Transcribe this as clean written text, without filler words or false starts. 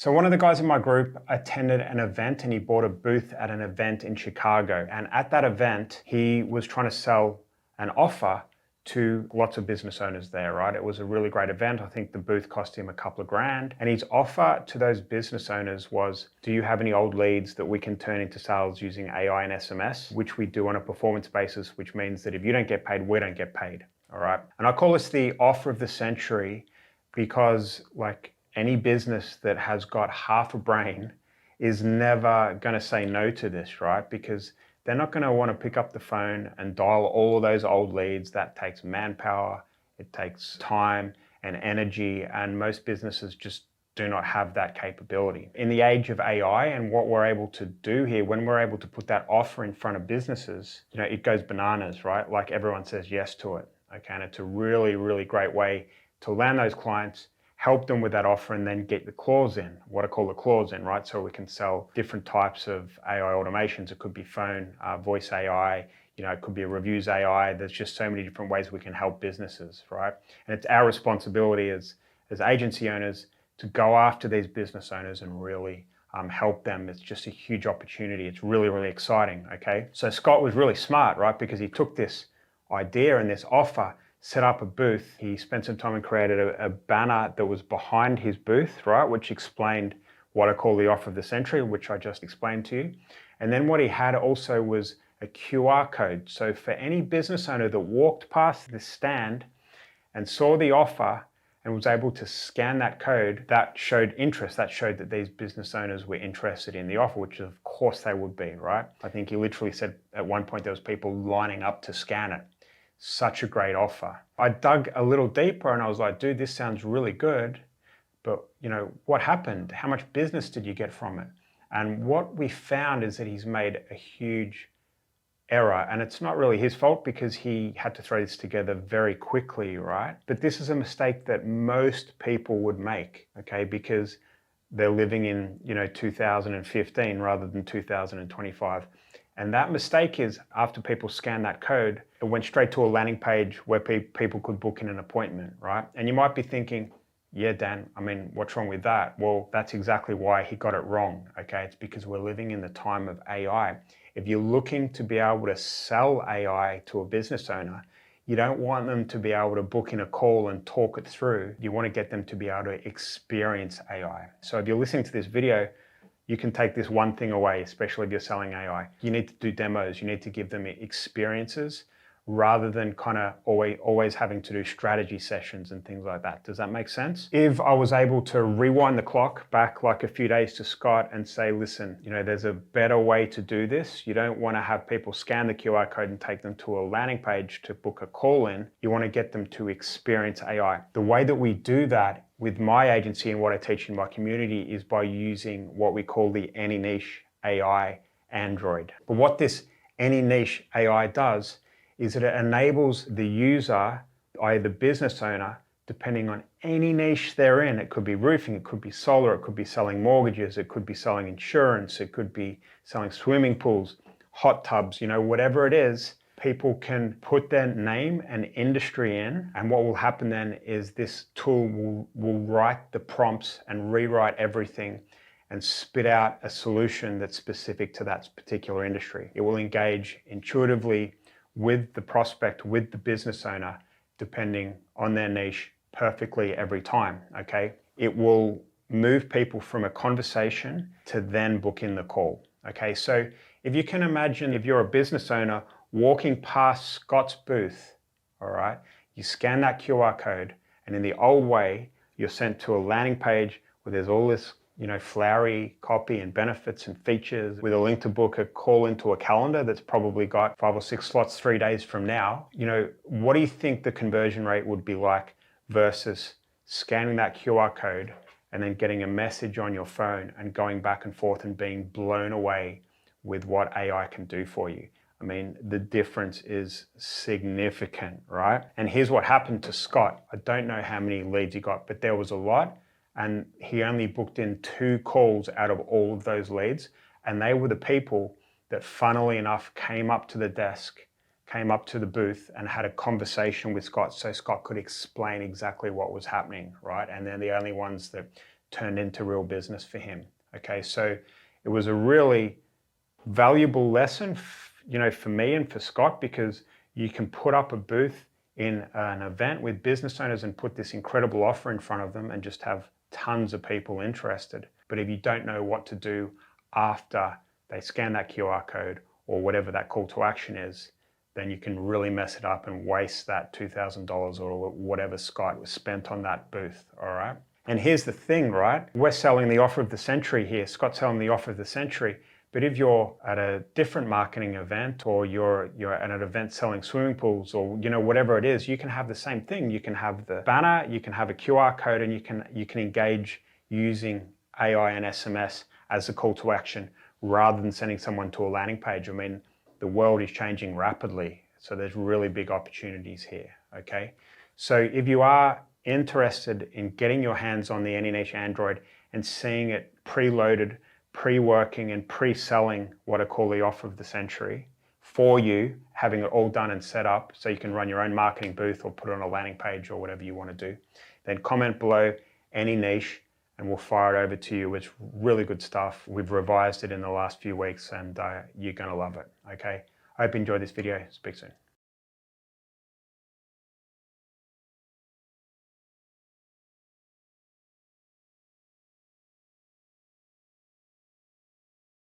So one of the guys in my group attended an event and he bought a booth at an event in Chicago. And at that event, he was trying to sell an offer to lots of business owners there, right? It was a really great event. I think the booth cost him a couple of grand. And his offer to those business owners was, do you have any old leads that we can turn into sales using AI and SMS, which we do on a performance basis, which means that if you don't get paid, we don't get paid, all right? And I call this the offer of the century because like any business that has got half a brain is never going to say no to this, right? Because they're not going to want to pick up the phone and dial all of those old leads. That takes manpower, it takes time and energy, and most businesses just do not have that capability. In the age of AI and what we're able to do here, when we're able to put that offer in front of businesses, it goes bananas, right? Like everyone says yes to it, okay? And it's a really, really great way to land those clients, help them with that offer, and then get the clause in, what I call the clause in, right? So we can sell different types of AI automations. It could be phone, voice AI, it could be a reviews AI. There's just so many different ways we can help businesses, right? And it's our responsibility as agency owners to go after these business owners and really help them. It's just a huge opportunity. It's really, really exciting, okay? So Scott was really smart, right? Because he took this idea and this offer, set up a booth. He spent some time and created a banner that was behind his booth, right, which explained what I call the offer of the century, which I just explained to you. And then what he had also was a QR code. So for any business owner that walked past the stand and saw the offer and was able to scan that code, that showed interest. That showed that these business owners were interested in the offer, which of course they would be, right? I think he literally said at one point there was people lining up to scan it. Such a great offer. I dug a little deeper and I was like, dude, this sounds really good, but what happened? How much business did you get from it? And what we found is that he's made a huge error, and it's not really his fault because he had to throw this together very quickly, right? But this is a mistake that most people would make, okay? Because they're living in 2015 rather than 2025. And that mistake is after people scan that code, it went straight to a landing page where people could book in an appointment, right? And you might be thinking, yeah, Dan, what's wrong with that? Well, that's exactly why he got it wrong, okay? It's because we're living in the time of AI. If you're looking to be able to sell AI to a business owner, you don't want them to be able to book in a call and talk it through. You want to get them to be able to experience AI. So if you're listening to this video, you can take this one thing away, especially if you're selling AI. You need to do demos. You need to give them experiences rather than kind of always having to do strategy sessions and things like that. Does that make sense? If I was able to rewind the clock back like a few days to Scott and say, listen, there's a better way to do this. You don't want to have people scan the QR code and take them to a landing page to book a call in. You want to get them to experience AI. The way that we do that with my agency and what I teach in my community is by using what we call the AnyNiche AI Android. But what this AnyNiche AI does is that it enables the user, i.e. the business owner, depending on any niche they're in. It could be roofing, it could be solar, it could be selling mortgages, it could be selling insurance, it could be selling swimming pools, hot tubs, whatever it is. People can put their name and industry in, and what will happen then is this tool will write the prompts and rewrite everything and spit out a solution that's specific to that particular industry. It will engage intuitively with the prospect, with the business owner, depending on their niche perfectly every time, okay? It will move people from a conversation to then book in the call, okay? So if you can imagine, if you're a business owner walking past Scott's booth, all right, you scan that QR code, and in the old way, you're sent to a landing page where there's all this flowery copy and benefits and features with a link to book a call into a calendar that's probably got 5 or 6 slots 3 days from now. What do you think the conversion rate would be like versus scanning that QR code and then getting a message on your phone and going back and forth and being blown away with what AI can do for you? The difference is significant, right? And here's what happened to Scott. I don't know how many leads he got, but there was a lot. And he only booked in 2 calls out of all of those leads. And they were the people that, funnily enough, came up to the desk, came up to the booth and had a conversation with Scott so Scott could explain exactly what was happening, right? And they're the only ones that turned into real business for him. Okay, so it was a really valuable lesson, for me and for Scott, because you can put up a booth in an event with business owners and put this incredible offer in front of them and just have tons of people interested. But if you don't know what to do after they scan that QR code or whatever that call to action is, then you can really mess it up and waste that $2,000 or whatever Scott was spent on that booth, all right? And here's the thing, right? We're selling the offer of the century here. Scott's selling the offer of the century. But if you're at a different marketing event, or you're at an event selling swimming pools, or whatever it is, you can have the same thing. You can have the banner, you can have a QR code, and you can engage using AI and SMS as a call to action rather than sending someone to a landing page. I mean, the world is changing rapidly, so there's really big opportunities here, okay? So if you are interested in getting your hands on the AnyNiche Android and seeing it preloaded, pre-working and pre-selling what I call the offer of the century for you, having it all done and set up so you can run your own marketing booth or put it on a landing page or whatever you want to do, then comment below AnyNiche and we'll fire it over to you. It's really good stuff. We've revised it in the last few weeks and you're going to love it. Okay. I hope you enjoyed this video. Speak soon.